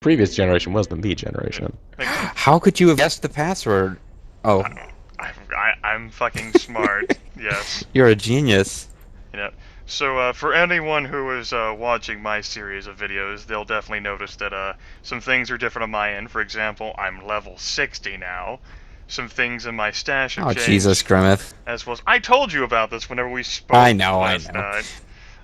previous generation was the me generation. Makes sense. How could you have guessed the password? Oh, I'm fucking smart. Yes. you're a genius. You know. So for anyone who is watching my series of videos, they'll definitely notice that some things are different on my end. For example, I'm level 60 now. Some things in my stash have Oh, Jesus, changed, Grimith. as well as I told you about this whenever we I spoke know, I last know. night.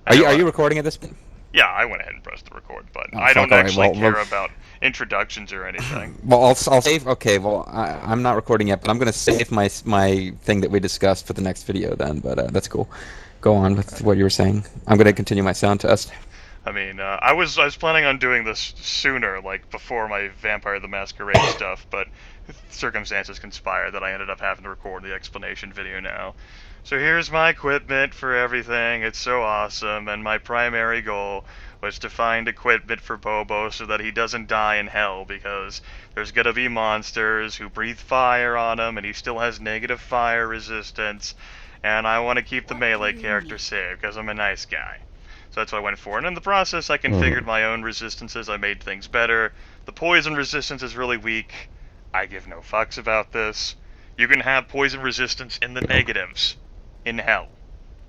I Are you know. are you recording at this point? Yeah, I went ahead and pressed the record button. Oh, I fuck. don't All right. actually Well, care about introductions or anything. well, I'll save. Okay. Well, I'm not recording yet, but I'm gonna save my thing that we discussed for the next video then. But that's cool. Go on with what you were saying. I'm gonna continue my sound test. I mean, I was planning on doing this sooner, like before my Vampire the Masquerade stuff, but circumstances conspired that I ended up having to record the explanation video now. So here's my equipment for everything. It's so awesome, and my primary goal was to find equipment for Bobo so that he doesn't die in hell, because there's gonna be monsters who breathe fire on him, and he still has negative fire resistance, and I want to keep the melee character safe, because I'm a nice guy. So that's what I went for. And in the process, I configured Mhm. my own resistances. I made things better. The poison resistance is really weak. I give no fucks about this. You can have poison resistance in the negatives in hell,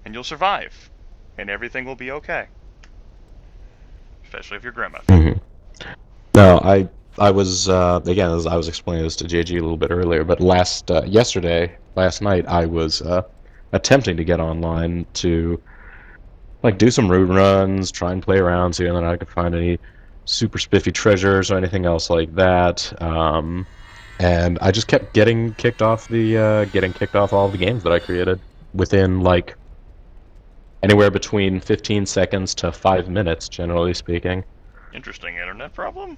and you'll survive, and everything will be okay. Especially if you're Grimith. Mhm. No, I was again, as I was explaining this to JG a little bit earlier, but last night, I was attempting to get online to like do some route runs, try and play around, see whether I could find any super spiffy treasures or anything else like that. And I just kept getting kicked off all the games that I created within like anywhere between 15 seconds to 5 minutes, generally speaking. Interesting internet problem?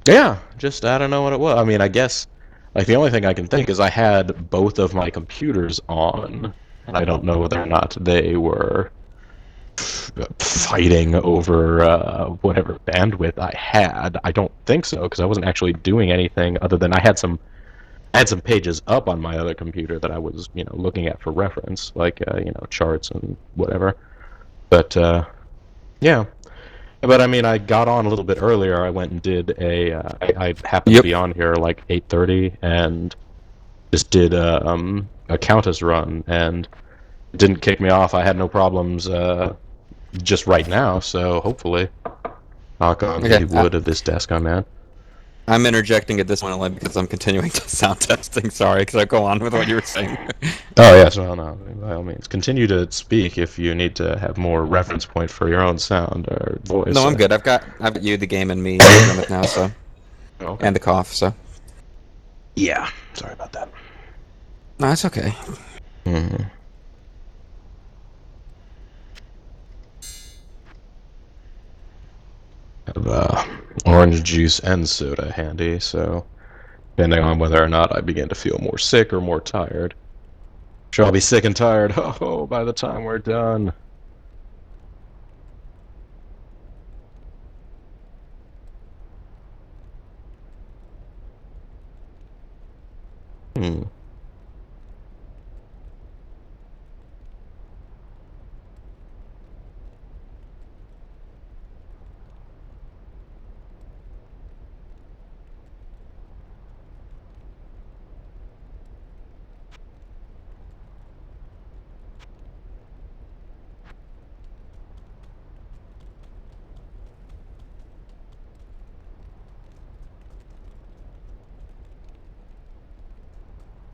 Yeah, just I don't know what it was. I mean, I guess like the only thing I can think is I had both of my computers on, and I don't know whether or not they were fighting over whatever bandwidth I had. I don't think so because I wasn't actually doing anything other than I had some pages up on my other computer that I was looking at for reference, like charts and whatever. But yeah. But I mean, I got on a little bit earlier. I went and did I happened to Yep. be on here like 8:30 and just did a Countess run, and it didn't kick me off. I had no problems just right now, so hopefully, knock on Okay. the wood of this desk I'm at. I'm interjecting at this point only because I'm continuing to sound testing. Sorry, because I go on with what you were saying. Oh yes, well no, by all means, continue to speak if you need to have more reference point for your own sound or voice. No, I'm good. I've got you, the game, and me and it now. So, Okay. and the cough. So, Yeah, sorry about that. no, it's okay. Mhm. Have orange juice and soda handy, so depending on whether or not I begin to feel more sick or more tired. Sure, I'll be sick and tired. Oh, by the time we're done. Hmm.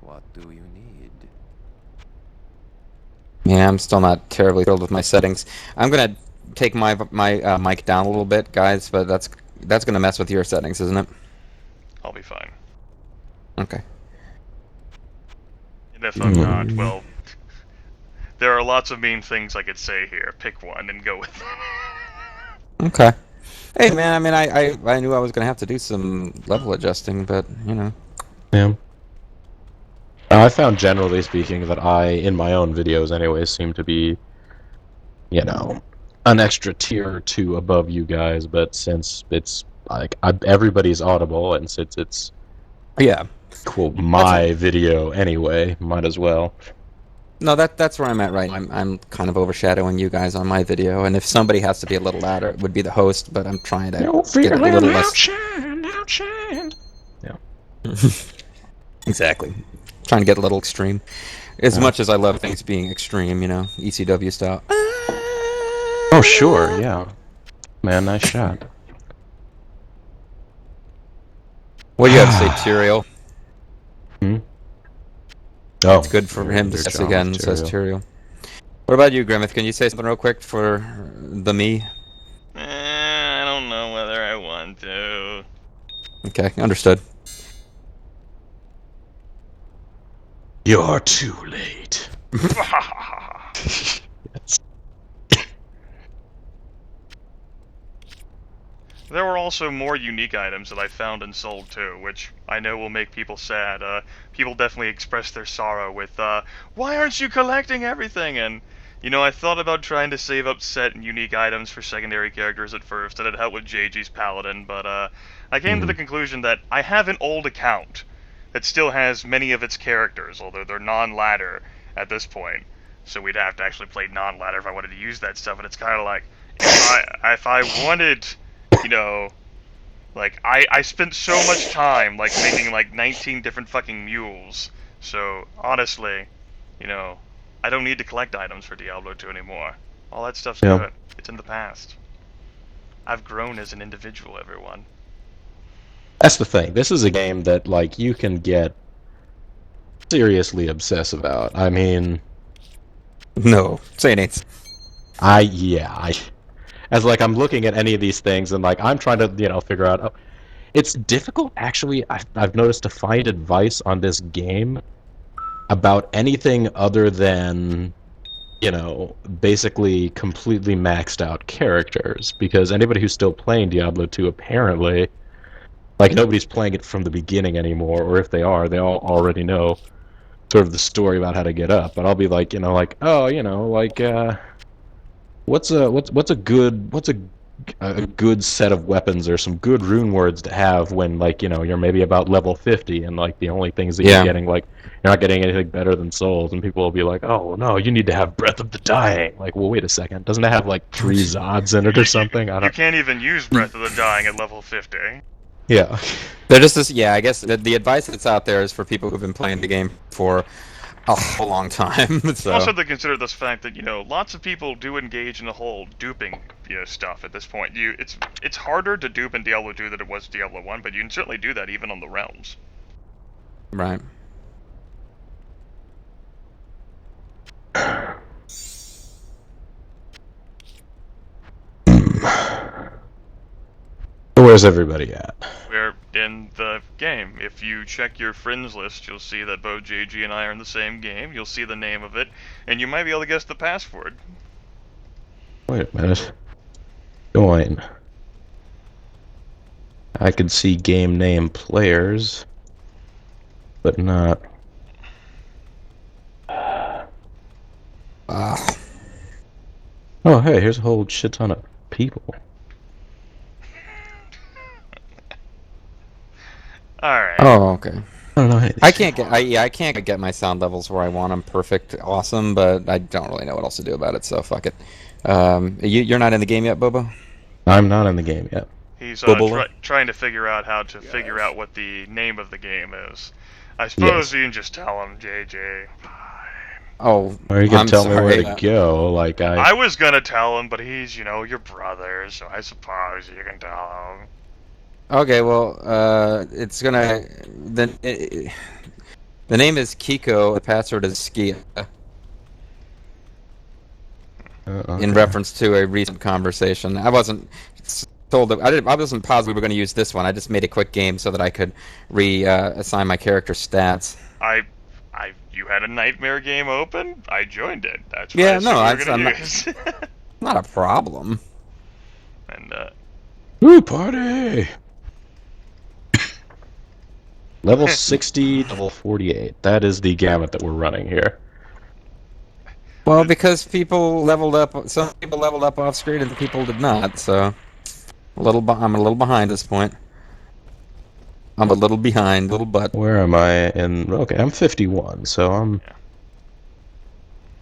What do you need? Yeah, I'm still not terribly thrilled with my settings. I'm gonna take my mic down a little bit, guys, but that's gonna mess with your settings, isn't it? I'll be fine. Okay. And if I'm not, Hmm. well, there are lots of mean things I could say here. Pick one and go with it. Okay. Hey, man. I mean, I knew I was gonna have to do some level adjusting, but you know. Yeah. I found, generally speaking, that in my own videos anyways, seem to be, you know, an extra tier or two above you guys, but since it's like everybody's audible, and since it's Yeah. quote That's my video anyway, might as well. No, that's where I'm at right now. I'm kind of overshadowing you guys on my video, and if somebody has to be a little louder, it would be the host, but I'm trying to No get a feeling little less... outshine. Yeah. Exactly. Trying to get a little extreme. As Yeah. much as I love things being extreme, ECW style. Oh, sure, yeah. Man, nice shot. What do you have to say, Tyrael? Hmm? Oh, It's good for him to your say drama again, says material. Tyrael. What about you, Grimith? Can you say something real quick for the me? I don't know whether I want to. Okay, understood. You're too late. There were also more unique items that I found and sold too, which I know will make people sad. People definitely expressed their sorrow with, why aren't you collecting everything? And, I thought about trying to save up set and unique items for secondary characters at first, and it'd help with JG's Paladin, but, I came to the conclusion that I have an old account that still has many of its characters, although they're non-ladder at this point. So we'd have to actually play non-ladder if I wanted to use that stuff, and it's kind of like, if I wanted... I spent so much time, making, 19 different fucking mules. So, honestly, I don't need to collect items for Diablo 2 anymore. All that stuff's good. It's in the past. I've grown as an individual, everyone. That's the thing. This is a game that, you can get seriously obsessed about. I mean... No, say it ain't. As I'm looking at any of these things and I'm trying to figure out. Oh, it's difficult actually. I've noticed to find advice on this game about anything other than basically completely maxed out characters, because anybody who's still playing Diablo 2 apparently nobody's playing it from the beginning anymore, or if they are, they all already know sort of the story about how to get up. But I'll be what's a good set of weapons or some good rune words to have when you're maybe about level 50 and the only things that you're getting you're not getting anything better than souls, and people will be like, oh no, you need to have Breath of the Dying. Well, wait a second, doesn't it have 3 Zods in it or something? You can't even use Breath of the Dying at level 50. Yeah. They're just this, I guess the advice that's out there is for people who've been playing the game for a whole long time. So. Also, to consider this fact that lots of people do engage in the whole duping stuff at this point. It's harder to dupe in Diablo 2 than it was Diablo 1, but you can certainly do that even on the realms. Right. Where's everybody at? We're in the game. If you check your friends list, you'll see that both JG and I are in the same game. You'll see the name of it, and you might be able to guess the password. Wait a minute. Join. I could see game name players, but not... Oh, hey, here's a whole shit ton of people. Alright. Oh, okay. I don't know. I can't get my sound levels where I want them perfect, awesome, but I don't really know what else to do about it, so fuck it. You're not in the game yet, Bobo? I'm not in the game yet. He's trying to figure out how to figure out what the name of the game is. I suppose you can just tell him, JJ. Oh, or you can tell me where to go. I was gonna tell him, but he's, your brother, so I suppose you can tell him. Okay, well, it's gonna... The name is Kiko, the password is Skia. Okay. In reference to a recent conversation. I wasn't told that... I wasn't positive we were going to use this one. I just made a quick game so that I could assign my character stats. You had a nightmare game open? I joined it. That's what I'm not a problem. And, Woo, party! Level 60, level 48. That is the gamut that we're running here. Well, because people leveled up, some people leveled up off screen and the people did not, so I'm a little behind at this point. I'm a little behind, little butt. Where am I in... Okay, I'm 51, so I'm...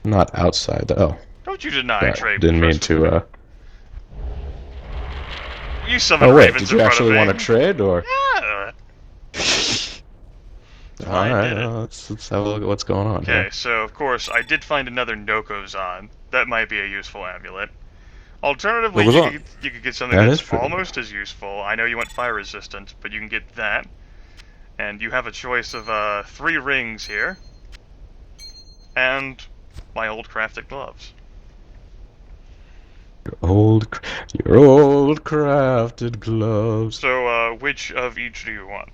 Not outside. Oh, Don't you deny sorry. trade Didn't mean requests with me. to. You summon Oh wait, ravens did in you front of actually me. want to trade or? Yeah, All I right, did it. let's have a look at what's going on Okay, here. so of course I did find another Nokozan. That might be a useful amulet. Alternatively, What was that? you could get something That that's is pretty good. almost as useful. I know you want fire resistant, but you can get that. And you have a choice of 3 rings here, and my old crafted gloves. Your old crafted gloves. So, which of each do you want?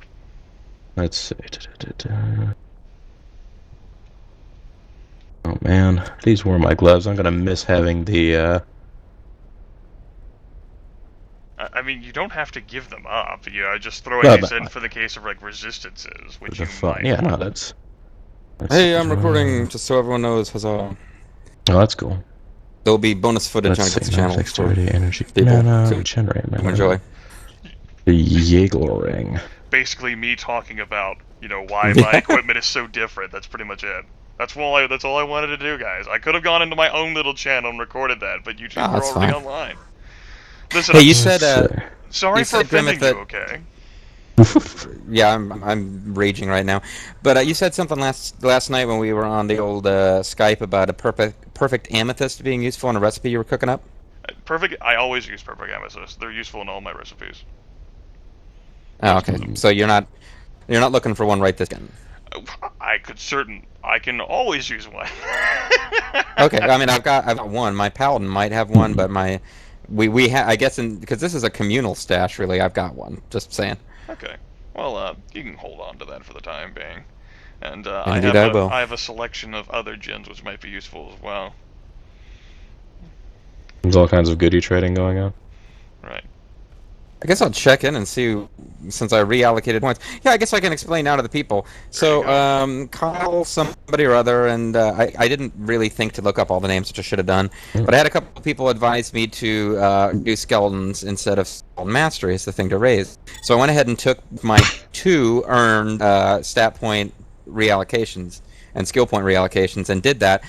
Let's see. Oh man, these were my gloves. I'm gonna miss having the. I mean, you don't have to give them up. Yeah, just throwing No, these but in for the case of like resistances, which the you fun. might Yeah, no, want. that's. Hey, I'm recording just so everyone knows. Huzzah. Oh, that's cool. There'll be bonus footage Let's on see. Grimith's No channel for dexterity, energy, people mana, to regenerate enjoy. mana. The Yeagle ring. Basically, me talking about why my Yeah. equipment is so different. That's pretty much it. That's all I wanted to do, guys. I could have gone into my own little channel and recorded that, but you two Oh, were that's already fine. online. Listen, Hey, I'm you Let's said see. sorry for Grimith offending you. that Okay. yeah, I'm raging right now. But you said something last night when we were on the old Skype about a perfect amethyst being useful in a recipe you were cooking up. Perfect. I always use perfect amethyst. They're useful in all my recipes. Oh, okay. So you're not looking for one right this second. I can always use one. Okay, I mean I've got one. My paladin might have one, but I guess because this is a communal stash, really. I've got one. Just saying. Okay. Well, you can hold on to that for the time being. And Indeed, I will. I have a selection of other gens which might be useful as well. There's all kinds of goodie trading going on. Right. I guess I'll check in and see, since I reallocated points. Yeah, I guess I can explain now to the people. There you So, Kyle, somebody or other, and I didn't really think to look up all the names, which I should have done, but I had a couple of people advise me to do skeletons instead of skeleton mastery as the thing to raise. So I went ahead and took my 2 earned stat point reallocations and skill point reallocations and did that.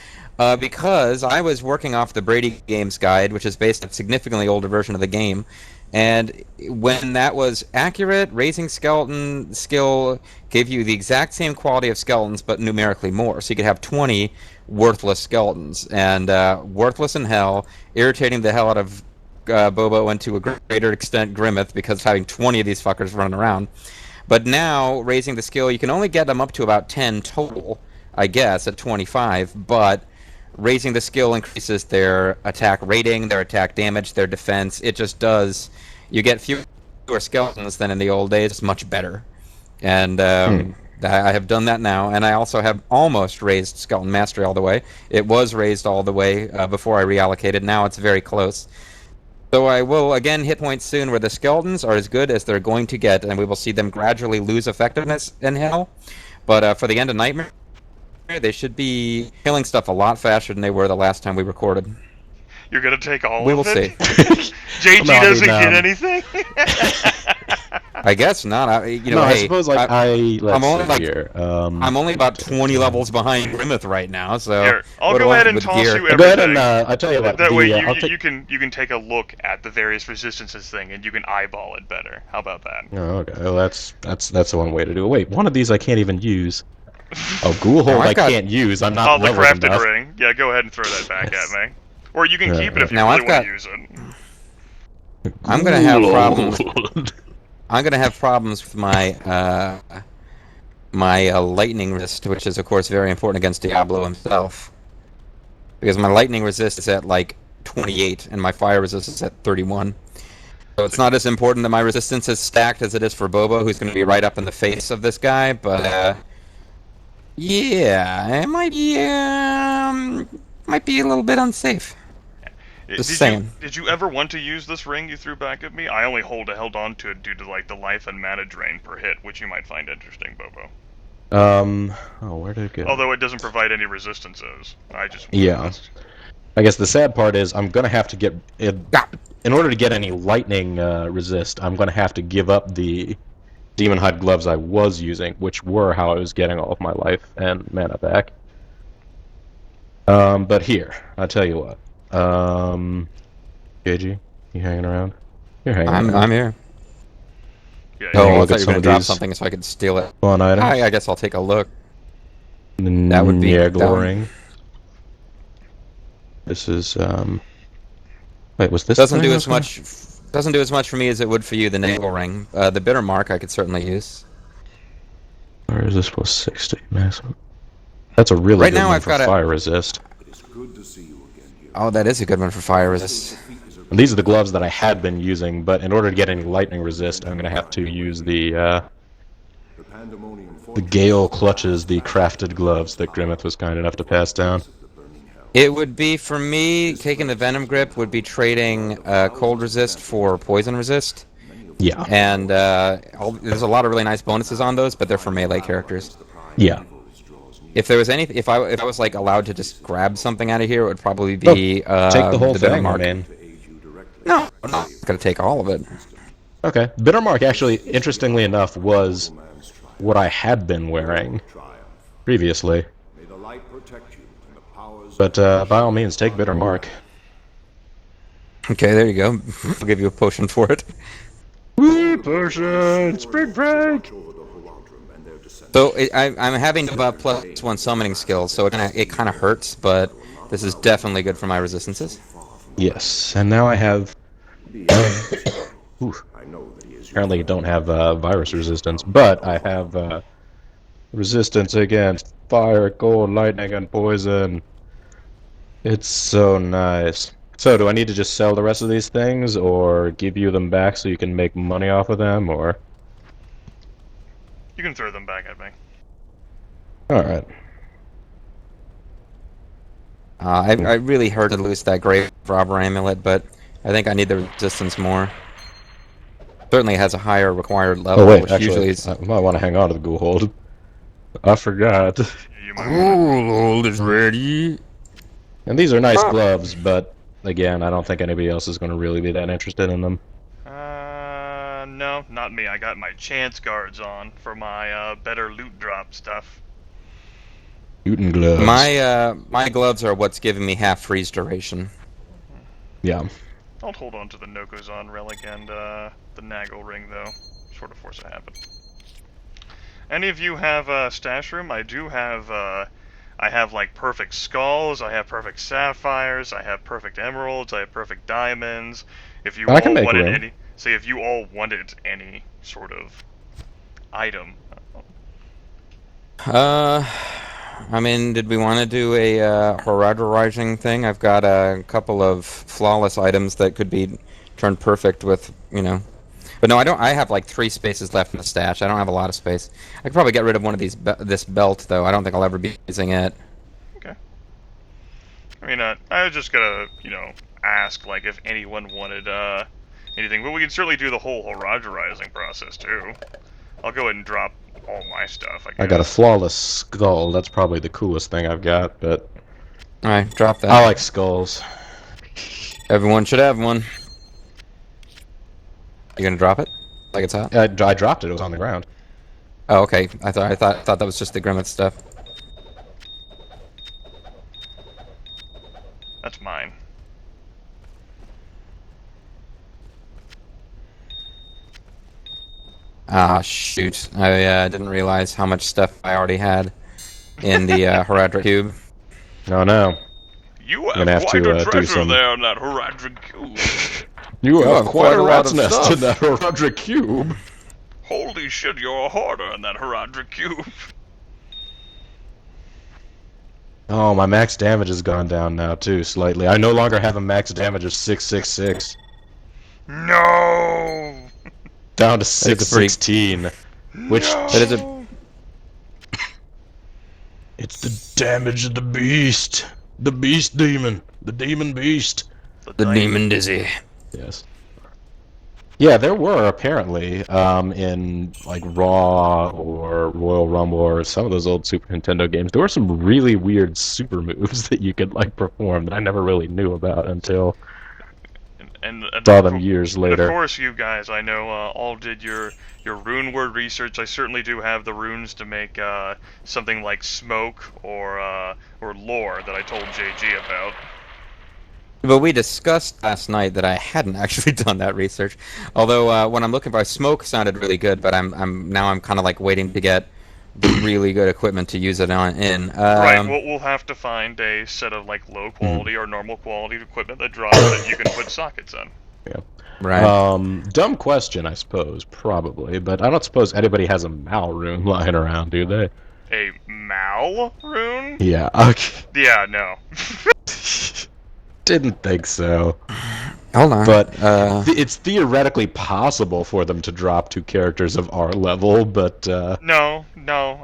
Because I was working off the Brady Games guide, which is based on a significantly older version of the game, and when that was accurate, raising skeleton skill gave you the exact same quality of skeletons, but numerically more. So you could have 20 worthless skeletons, and worthless in hell, irritating the hell out of Bobo, and to a greater extent Grimith, because of having 20 of these fuckers running around. But now, raising the skill, you can only get them up to about 10 total, I guess, at 25, but raising the skill increases their attack rating, their attack damage, their defense. It just does. You get fewer skeletons than in the old days. It's much better. And I have done that now. And I also have almost raised Skeleton Mastery all the way. It was raised all the way before I reallocated. Now it's very close. So I will again hit points soon where the skeletons are as good as they're going to get, and we will see them gradually lose effectiveness in hell. But for the end of Nightmare, they should be killing stuff a lot faster than they were the last time we recorded. You're gonna take all We of will it? see. JG No, I doesn't mean, get anything? I guess not. No, I Hey, suppose like let's I'm only see like here. I'm only about 20 levels behind Grimith right now. So Here, I'll what do go I ahead have and with toss gear? you everything. Go ahead and I tell you what. That way I'll take. you can take a look at the various resistances thing and you can eyeball it better. How about that? Oh, okay. Well, that's one way to do it. Wait, one of these I can't even use. Oh, Ghoul Now, Hold I've I got- can't use. I'm Oh, not the leveled crafted enough. ring. Yeah, go ahead and throw that back Yes. at me. Or you can keep it if you Now, really I've want got- to use it. I'm gonna have Ghoul problems. Hold. I'm gonna have problems with my lightning resist, which is of course very important against Diablo himself, because my lightning resist is at like 28 and my fire resist is at 31. So it's not as important that my resistance is stacked as it is for Bobo, who's going to be right up in the face of this guy. But yeah, it might be a little bit unsafe. Just saying. Did you ever want to use this ring you threw back at me? I only held on to it due to like the life and mana drain per hit, which you might find interesting, Bobo. Oh, where did it go? Although it doesn't provide any resistances. I just Yeah. I guess the sad part is I'm gonna have to get in order to get any lightning resist. I'm gonna have to give up the demon hide gloves I was using, which were how I was getting all of my life and mana back. But here, I'll tell you what. KG, you hanging around? You're hanging I'm around. here. Yeah, You want Oh, to I look thought at you were some gonna of drop these something so I could steal it. fun items? I guess I'll take a look. That would be Niagara dumb. ring. This is Wait, was this the Doesn't thing do I as was gonna? much. Doesn't do as much for me as it would for you. The naval ring, the bitter mark, I could certainly use. Or is this plus 60 maximum? That's a really Right good now, one I've for got a. fire resist. Oh, that is a good one for fire resist. And these are the gloves that I had been using, but in order to get any lightning resist, I'm gonna have to use the Gale clutches, the crafted gloves that Grimith was kind enough to pass down. It would be for me taking the venom grip would be trading cold resist for poison resist, Yeah, and there's a lot of really nice bonuses on those, but they're for melee characters. yeah. If there was any, if I was like allowed to just grab something out of here, it would probably Oh, be take the whole the bitter thing. I mark. mean, No, I'm not gonna take all of it. okay. Bittermark actually, interestingly enough, was what I had been wearing previously. But by all means, take Bittermark. Okay, there you go. I'll give you a potion for it. Woo, potion! Spring break! So I'm having about +1 summoning skills, so it kind of hurts, but this is definitely good for my resistances. Yes, and now I have. Ooh, apparently, don't have virus resistance, but I have resistance against fire, cold, lightning, and poison. It's so nice. So, do I need to just sell the rest of these things, or give you them back so you can make money off of them, or? you can throw them back at me. Alright. I really hurt to lose that Grave Robber Amulet, but I think I need the resistance more. Certainly has a higher required level, Oh, wait, which actually, usually is... I might want to hang on to the ghoul hold. I forgot. You might want Hold is ready. And these are nice gloves, but, again, I don't think anybody else is going to really be that interested in them. no, not me. I got my chance guards on for my better loot drop stuff. Newton gloves. My gloves are what's giving me half freeze duration. Yeah. I'll hold on to the Nokozon relic and the Nagel ring though. Sort of force it happen. Any of you have a stash room? I do have. I have like perfect skulls. I have perfect sapphires. I have perfect emeralds. I have perfect diamonds. If you I can all make wanted room. any, say if you all wanted any sort of item. I mean, did we want to do a Horadra Rising thing? I've got a couple of flawless items that could be turned perfect with, you know. But no, I don't. I have like 3 spaces left in the stash. I don't have a lot of space. I could probably get rid of one of these this belt though. I don't think I'll ever be using it. Okay. I mean, I was just gonna, ask like if anyone wanted anything, but we can certainly do the whole Horadra Rising process too. I'll go ahead and drop all my stuff. I got a flawless skull. That's probably the coolest thing I've got, but All right, drop that. I like skulls. Everyone should have one. You gonna drop it? Like it's hot? I dropped it. It was on the ground. Oh, okay. I thought that was just the Grimith stuff. That's mine. Ah, shoot. I didn't realize how much stuff I already had in the Horadra cube. No, no. You gonna have have quite to, a do treasure some- there on that Horadra cube. You have quite a lot rat's of nest stuff. in that Horadra cube. Holy shit, you're a hoarder in that Horadra cube. Oh, my max damage has gone down now too, slightly. I no longer have a max damage of 666. No! Down to That is a pretty- 616. Which No! That is a- It's the damage of the beast. The beast demon. The demon beast. The Demon Dizzy. Yes. Yeah, there were apparently in like Raw or Royal Rumble or some of those old Super Nintendo games. There were some really weird super moves that you could like perform that I never really knew about until And Saw them years of later. course, you guys, I know, all did your rune word research. I certainly do have the runes to make something like smoke or lore that I told JG about. But we discussed last night that I hadn't actually done that research. Although when I'm looking for smoke sounded really good, but I'm kind of like waiting to get the really good equipment to use it in. Right, we'll have to find a set of like low quality or normal quality equipment that drops that you can put sockets in. Yeah. Right. Dumb question, I suppose, probably, but I don't suppose anybody has a Mal rune lying around, do they? A Mal rune? Yeah. Okay. Yeah, no. Didn't think so. Hold on. But it's theoretically possible for them to drop to characters of our level, but No,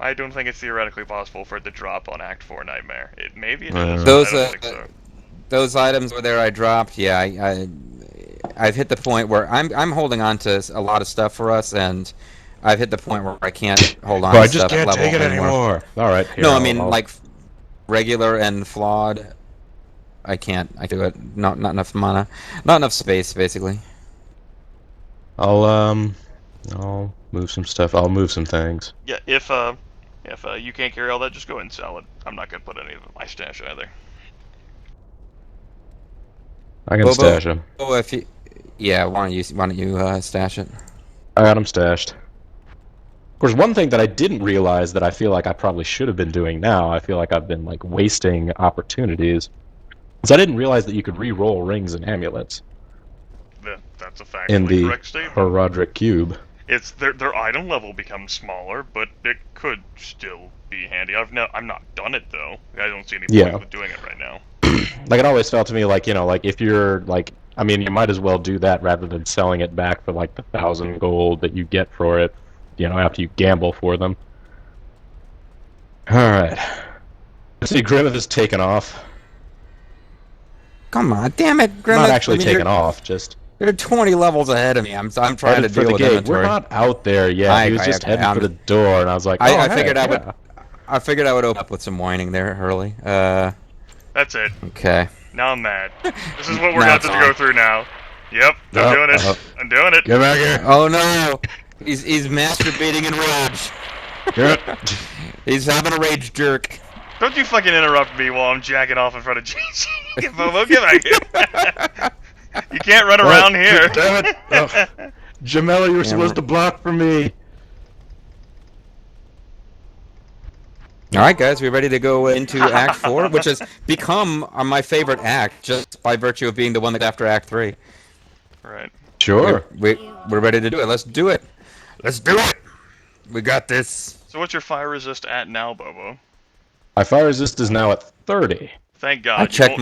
I don't think it's theoretically possible for it to drop on Act 4 Nightmare. Maybe it is, those but I don't think so. those items were there I dropped. Yeah, I've hit the point where I'm holding on to a lot of stuff for us, and I've hit the point where I can't hold on. I to just stuff can't level take it anymore. All right. Here, No, I mean like regular and flawed. I can't. I do it. Not enough mana, not enough space, basically. I'll move some stuff. I'll move some things. Yeah, if you can't carry all that, just go ahead and sell it. I'm not gonna put any of my stash either. I can stash them. Oh, if you, yeah, why don't you stash it? I got them stashed. Of course, one thing that I didn't realize that I feel like I probably should have been doing now, I feel like I've been like wasting opportunities, is I didn't realize that you could re-roll rings and amulets That's a factually in the correct statement. Herodric Cube. It's their item level becomes smaller, but it could still be handy. I'm not done it though. I don't see any point with doing it right now. Like, it always felt to me like, like if you're like, I mean, you might as well do that rather than selling it back for like the 1,000 gold that you get for it, after you gamble for them. All right. I see Grimith is taken off. Come on, damn it, Grimith. Not actually taken off, just. You're 20 levels ahead of me. I'm trying to for deal the with gate. inventory. We're not out there yet. He was just heading for the door, and I was like, I figured I figured I would open up with some whining there early. That's it. Okay. Now I'm mad. This is what we're going to have to go through now. Yep, I'm doing it. I'm doing it. Get back here. Oh no! He's masturbating in rage. Good. He's having a rage jerk. Don't you fucking interrupt me while I'm jacking off in front of JC. Bobo, get back here. You can't run around here. Damn it. Oh. Jamela, you were supposed to block for me. Alright guys, we ready to go into Act 4, which has become my favorite act, just by virtue of being the one that's after Act 3. Right. Sure. We're ready to do it. Let's do it. Let's do it. We got this. So what's your fire resist at now, Bobo? My fire resist is now at 30. Thank God. I checked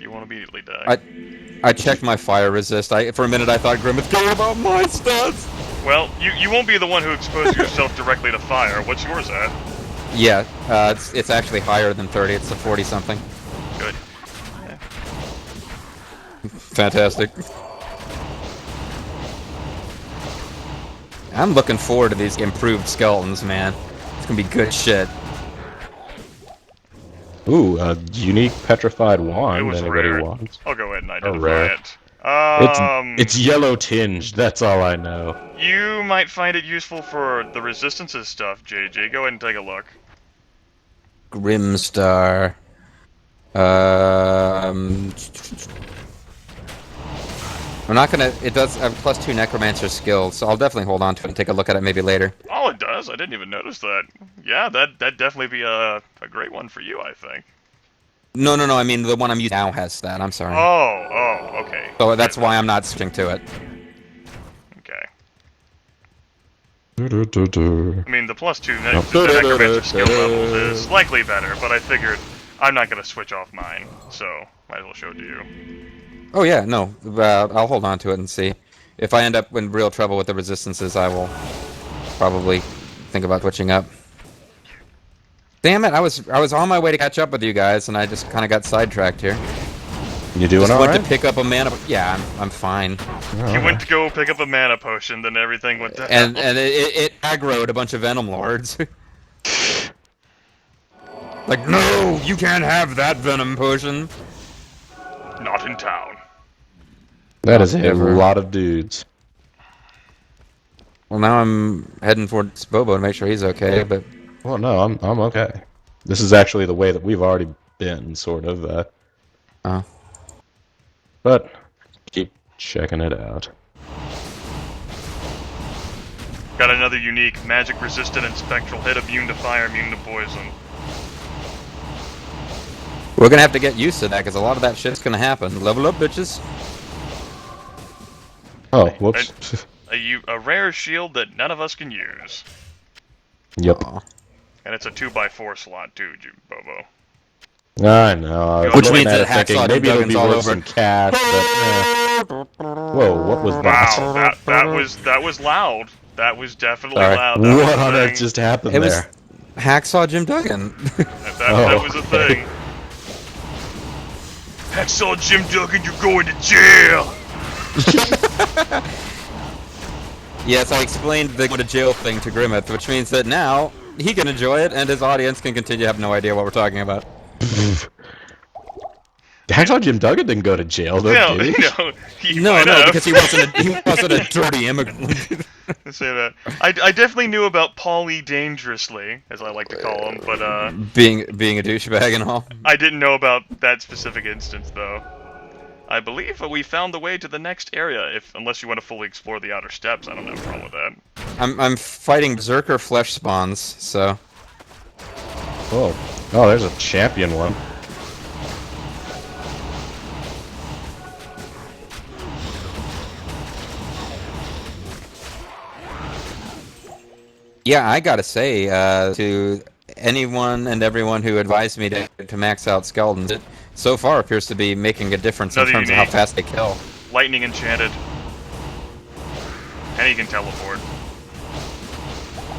You won't immediately die. I checked my fire resist. For a minute I thought Grimith cared about my stats. Well, you won't be the one who exposes yourself directly to fire. What's yours at? Yeah, it's actually higher than 30. It's a 40-something. Good. Fantastic. I'm looking forward to these improved skeletons, man. It's gonna be good shit. Ooh, a unique petrified wand. It was Anybody rare. wants? I'll go ahead and rare. identify it. It's yellow tinged. That's all I know. You might find it useful for the resistances stuff, JJ. Go ahead and take a look. Grimstar. I'm not gonna. It does have +2 necromancer skills, so I'll definitely hold on to it and take a look at it maybe later. Oh, it does? I didn't even notice that. Yeah, that'd definitely be a great one for you, I think. No. I mean, the one I'm using now has that. I'm sorry. Oh, okay. So that's why I'm not switching to it. Okay. Do-do-do-do. I mean, the +2 necromancer skill levels is likely better, but I figured I'm not gonna switch off mine, so might as well show it to you. Oh yeah, no. I'll hold on to it and see. If I end up in real trouble with the resistances, I will probably think about switching up. Damn it! I was on my way to catch up with you guys, and I just kind of got sidetracked here. You doing just all went right? to pick up a mana. Yeah, I'm fine. You went to go pick up a mana potion, then everything went to hell. And it aggroed a bunch of Venom Lords. Like, no, you can't have that Venom potion. Not in town. That is a Ever. lot of dudes. Well, now I'm heading for Bobo to make sure he's okay, but... Well, no, I'm okay. This is actually the way that we've already been, sort of. Oh. But keep checking it out. Got another unique, magic resistant and spectral hit, immune to fire, immune to poison. We're gonna have to get used to that, because a lot of that shit's gonna happen. Level up, bitches! Oh, whoops. A rare shield that none of us can use. Yep. Aw. And it's a 2x4 slot too, Bobo. I know. I was Which looking means at that it thinking Hacksaw maybe it'll Duggan's be all worth over some it. cash, but whoa, what was that? Wow, that was loud. That was definitely Sorry. loud. That What was a on thing. earth just happened It was there? Hacksaw Jim Duggan. That was a thing. Hacksaw Jim Duggan, you're going to jail! Yes, I explained the go to jail thing to Grimith, which means that now he can enjoy it and his audience can continue to have no idea what we're talking about. Hacksaw Jim Duggan didn't go to jail, though, No, did he? no, he No, might no, have. because he wasn't a dirty immigrant. Say that. I definitely knew about Paulie Dangerously, as I like to call him, but being a douchebag and all. I didn't know about that specific instance, though. I believe we found the way to the next area, unless you want to fully explore the outer steps. I don't have a problem with that. I'm fighting berserker flesh spawns, so Oh, there's a champion one. yeah, I gotta say to anyone and everyone who advised me to max out skeletons, it so far appears to be making a difference in Another terms of how unique. fast they kill. Lightning enchanted. And he can teleport.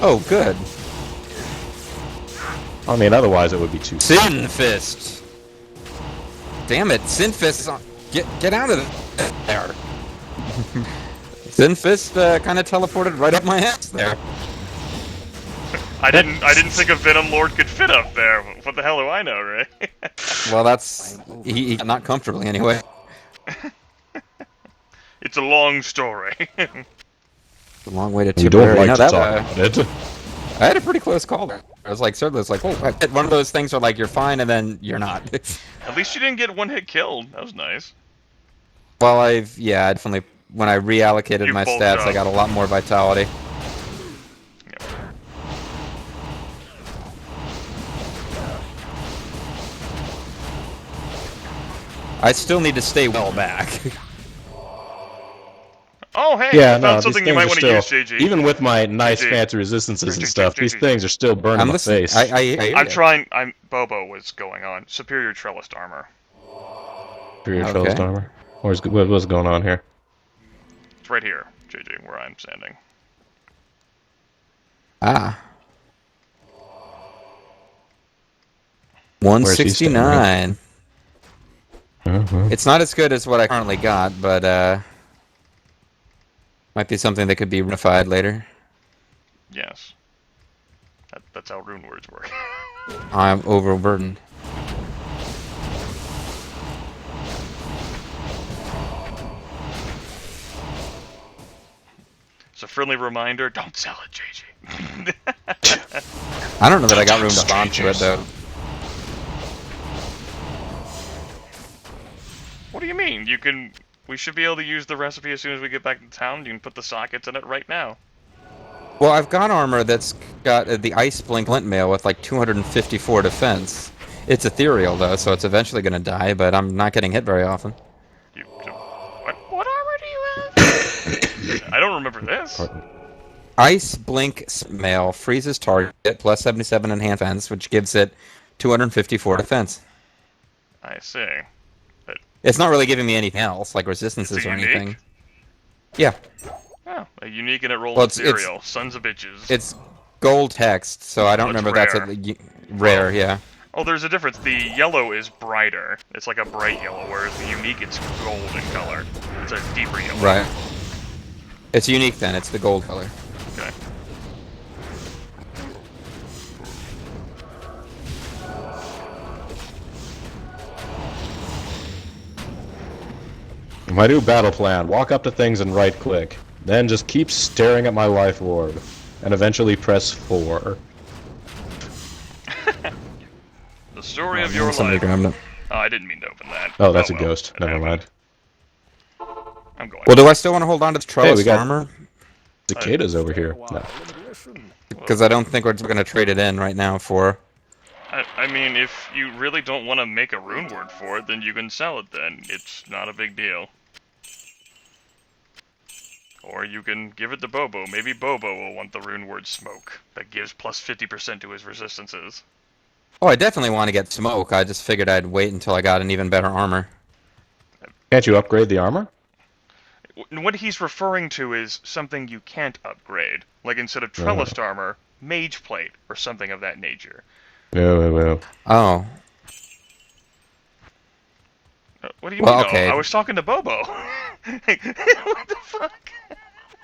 Oh, good. I mean, otherwise it would be too. Sin Fist. Damn it, Sin Fist is on. Get out of there. Sin Fist kind of teleported right up my ass there. I didn't think a Venom Lord could fit up there. What the hell do I know, right? Well, that's he not comfortably anyway. It's a long story. It's a long way to You don't Tipperary. like No, to that, talk about it. I had a pretty close call there. I was like, certainly, it's like, oh, one of those things where like you're fine and then you're not. At least you didn't get one hit killed. That was nice. Well, I definitely when I reallocated You my bulked stats, up. I got a lot more vitality. Yep. I still need to stay well back. Oh, hey! Yeah, I no, found these something you things might are want to still, use, JG. even with my nice JG. fancy resistances and JG, stuff, these JG. things are still burning I'm my listening. face. I hear I'm you. trying. Bobo was going on. Superior trellised armor. Superior Okay. trellised armor. What's going on here? It's right here, JG, where I'm standing. Ah. Where's he standing? 169. Uh-huh. It's not as good as what I currently got, but might be something that could be unified later. Yes. That's how rune words work. I'm overburdened. It's a friendly reminder, don't sell it, JG. I don't know that I got room to bond to it though. What do you mean? We should be able to use the recipe as soon as we get back to town. You can put the sockets in it right now. Well, I've got armor that's got the Ice Blink Glint Mail with like 254 defense. It's ethereal though, so it's eventually going to die, but I'm not getting hit very often. What armor do you have? I don't remember this. Ice Blink Mail freezes target plus 77 enhanced defense, which gives it 254 defense. I see. It's not really giving me anything else, like resistances or unique? anything. Yeah. Oh, a unique and it rolls Well, it's- ethereal. Sons of bitches. It's gold text, so I don't Oh, it's remember if rare. that's rare, yeah. Oh, there's a difference. The yellow is brighter. It's like a bright yellow, whereas the unique, it's gold in color. It's a deeper yellow. Right. It's unique then, it's the gold color. Okay. Am My new battle plan. Walk up to things and right-click. Then just keep staring at my life orb. And eventually press 4. The story of your Somebody life. grabbed it. Oh, I didn't mean to open that. Oh, that's a well. ghost. It Never happened. mind. I'm going. Well, do I still want to hold on to the trellis we got- armor? Cicadas over here. No. Because I don't think we're going to trade it in right now for... I mean, if you really don't want to make a rune word for it, then you can sell it then. It's not a big deal. Or you can give it to Bobo. Maybe Bobo will want the rune word smoke. That gives plus 50% to his resistances. Oh, I definitely want to get smoke. I just figured I'd wait until I got an even better armor. Can't you upgrade the armor? What he's referring to is something you can't upgrade. Like instead of trellised armor, mage plate, or something of that nature. No. Oh. What do you Well, mean? okay. I was talking to Bobo. What the fuck?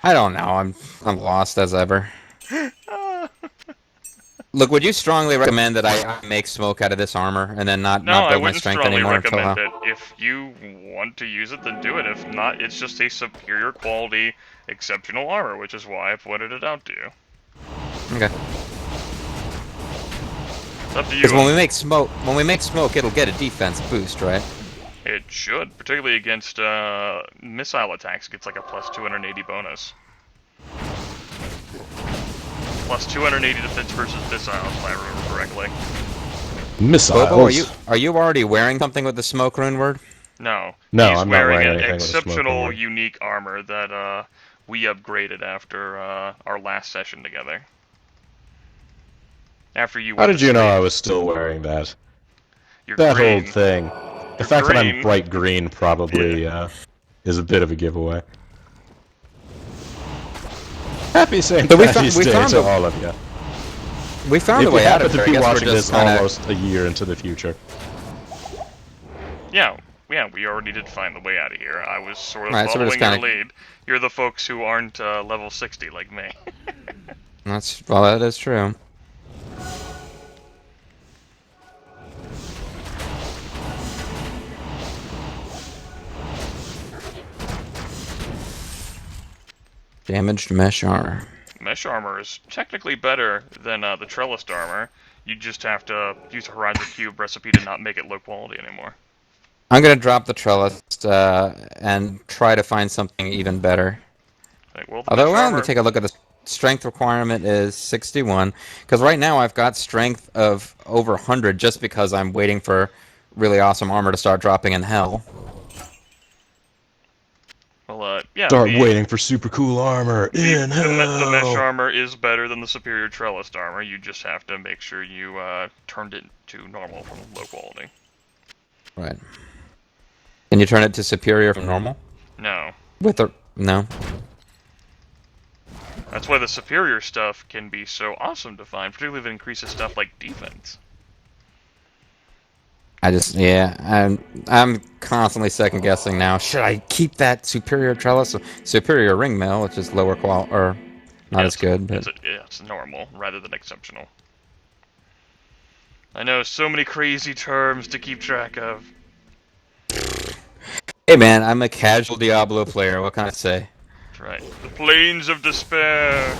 I don't know. I'm lost as ever. Look, would you strongly recommend that I make smoke out of this armor and then not I build my wouldn't strength strongly anymore until recommend it. If you want to use it, then do it. If not, it's just a superior quality, exceptional armor, which is why I pointed it out to you. Okay. It's up to you. Because when we make smoke, it'll get a defense boost, right? It should, particularly against missile attacks. It gets like a plus 280 bonus. Plus 280 defense versus missiles, if I remember correctly. Missiles. Bobo, are you already wearing something with the smoke rune word? No. No, He's I'm not wearing wearing an anything with a smoke exceptional, word. unique armor that we upgraded after our last session together. After you How went did to you know sleep. I was still wearing that? You're That green. whole thing. The You're fact that green. I'm bright green probably is a bit of a giveaway. Happy St. But we Patty's found- we Day found to a- all of you. We found If a you way out happen of to it. I be guess we're watching just this kinda... almost a year into the future. Yeah, we already did find the way out of here. I was sort of Right, so we're just following your kinda- lead. You're the folks who aren't level 60 like me. Well, that is true. Damaged mesh armor. Mesh armor is technically better than the trellised armor. You just have to use the Horizon Cube recipe to not make it low quality anymore. I'm gonna drop the trellis and try to find something even better. Like, well, the Although, mesh well, let armor, me take a look at the strength requirement is 61. Because right now I've got strength of over 100 just because I'm waiting for really awesome armor to start dropping in hell. well, yeah, Start waiting for super cool armor in the mesh hell. armor is better than the superior trellised armor. You just have to make sure you turned it to normal from low quality. Right. Can you turn it to superior from normal? No. With the... No. That's why the superior stuff can be so awesome to find, particularly if it increases stuff like defense. I'm constantly second guessing now. Should I keep that superior trellis, superior ring mill, which is lower qual or not as good, but It's normal rather than exceptional. I know so many crazy terms to keep track of. hey man, I'm a casual Diablo player. What can I say? That's right. The Plains of Despair.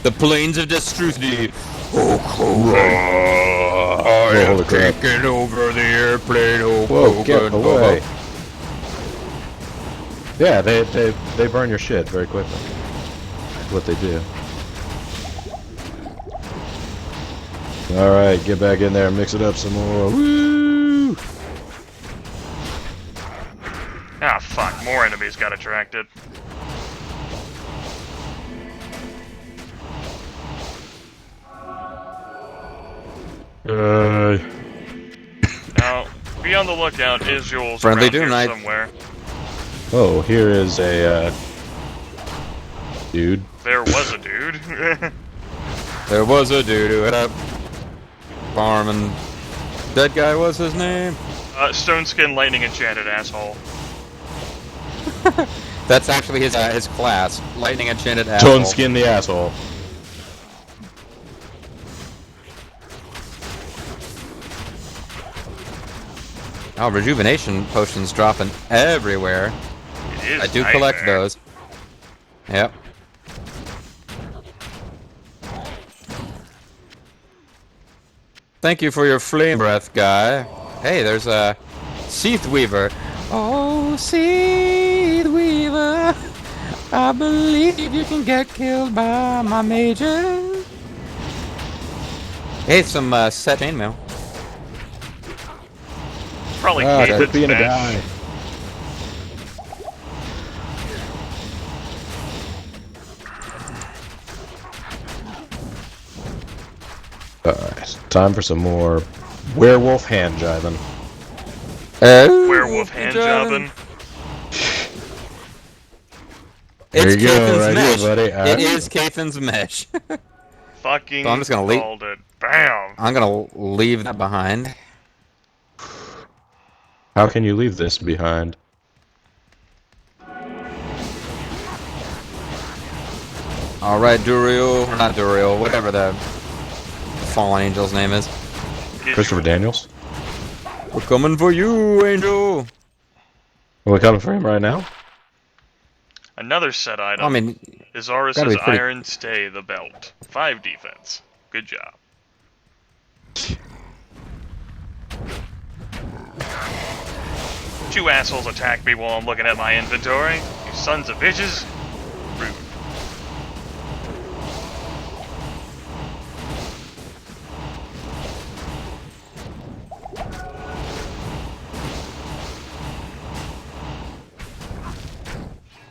The plains of destruity. I have taken over the airplane. Oh, Whoa, get Hogan. away. Yeah, they burn your shit very quickly. That's what they do. Alright, get back in there and mix it up some more. Woo! Ah, fuck. More enemies got attracted. Now, be on the lookout. Izual's Friendly around Doom here Knight. somewhere. Oh, here is a dude. There was a dude. There was a dude who had a farm, and that guy was his name. Stone Skin Lightning Enchanted asshole. That's actually his class, lightning enchanted asshole. Tone skin the asshole. Oh, rejuvenation potions dropping everywhere. is I do collect Nightmare. those. Yep. Thank you for your flame breath, guy. Hey, there's a Seath Weaver. Oh, Seath Weaver, I believe you can get killed by my major. Hey, some set chainmail. Probably Ah, quit Caitlin's being a bench. guy. Alright, time for some more werewolf hand jiving. Oh, Werewolf hand jobbing. There It's you go, Cathan's right here, mesh. buddy. It is Cathan's mesh. Fucking So I'm just gonna leave. called it. Bam! I'm gonna leave that behind. How can you leave this behind? All right, Duriel, or not Duriel, whatever the fallen angel's name is. Christopher Daniels? We're coming for you, Angel. Are we coming for him right now? Another set item. I mean, Izaurus' gotta be pretty- Iron Stay the belt. 5 defense. Good job. You assholes attack me while I'm looking at my inventory. You sons of bitches. Rude.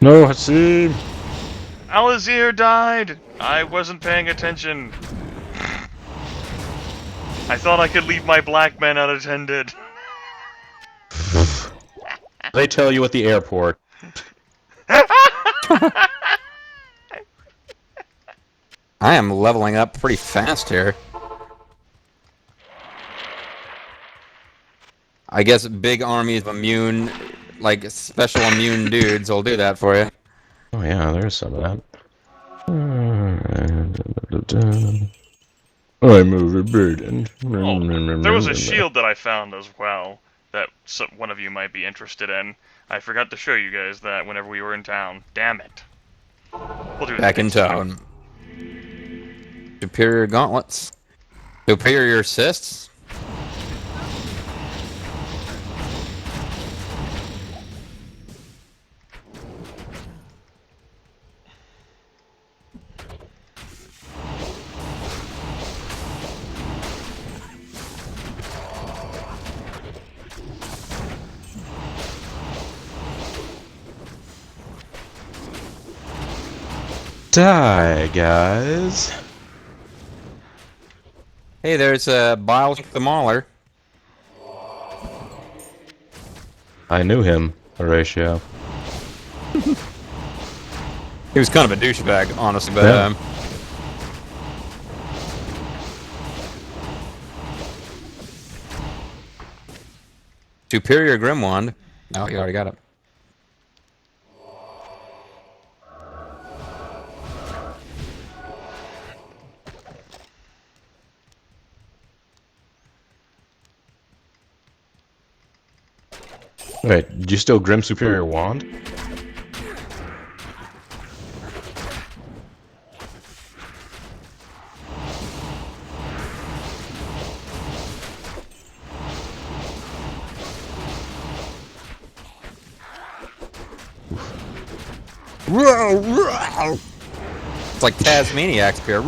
No, Hassim! Alazir died! I wasn't paying attention. I thought I could leave my black men unattended. They tell you at the airport. I am leveling up pretty fast here. I guess big armies of immune, like special immune dudes will do that for you. Oh yeah, there's some of that. I'm overburdened. Oh, there was a shield that I found as well that one of you might be interested in. I forgot to show you guys that whenever we were in town. Damn it. We'll do it Back in next time. town. Superior gauntlets. Superior assists. Die, guys. Hey, there's Biles the Mauler. I knew him, Horatio. He was kind of a douchebag, honestly, but Yeah. Superior Grimwand. Oh, you already got it. Wait, did you still Grim Superior Wand? It's like Tasmaniac spear.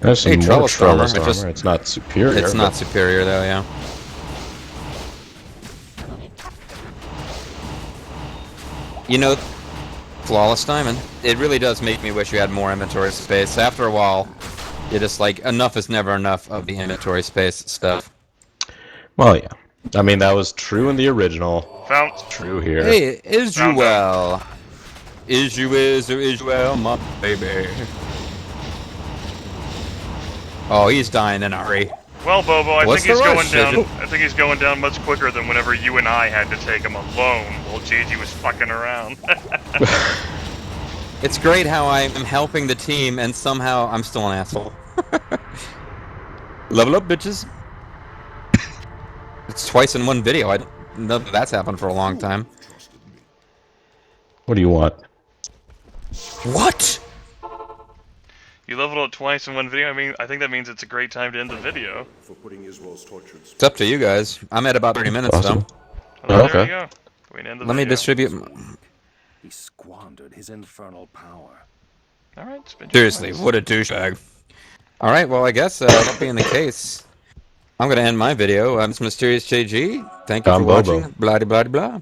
There's some Hey, more Trellis armor, Trellis it just- armor. It's not superior. It's not but- superior though, yeah. You know, Flawless Diamond, it really does make me wish you had more inventory space. After a while, you're just like, enough is never enough of the inventory space stuff. Well, yeah. I mean, that was true in the original. Found. True here. Hey, Izual. Izual, my baby. Oh, he's dying in a hurry. Well, Bobo, I What's think he's the going rush, down. Sigil? I think he's going down much quicker than whenever you and I had to take him alone while JG was fucking around. It's great how I'm helping the team and somehow I'm still an asshole. Level up, bitches. It's twice in one video. know that that's happened for a long time. What do you want? What? You leveled up twice in one video. I mean, I think that means it's a great time to end the video. For putting Izual's tortured It's up to you guys. I'm at about 30 minutes though. Possible. Well, Oh, there you okay. go. We can end the Let me video. distribute. He squandered his infernal power. All right, spin your Seriously, coins. what a douchebag. All right, well, I guess that being the case, I'm going to end my video. I'm Mysterious JG. Thank you for I'm Bobo. watching. Blah, blah, blah.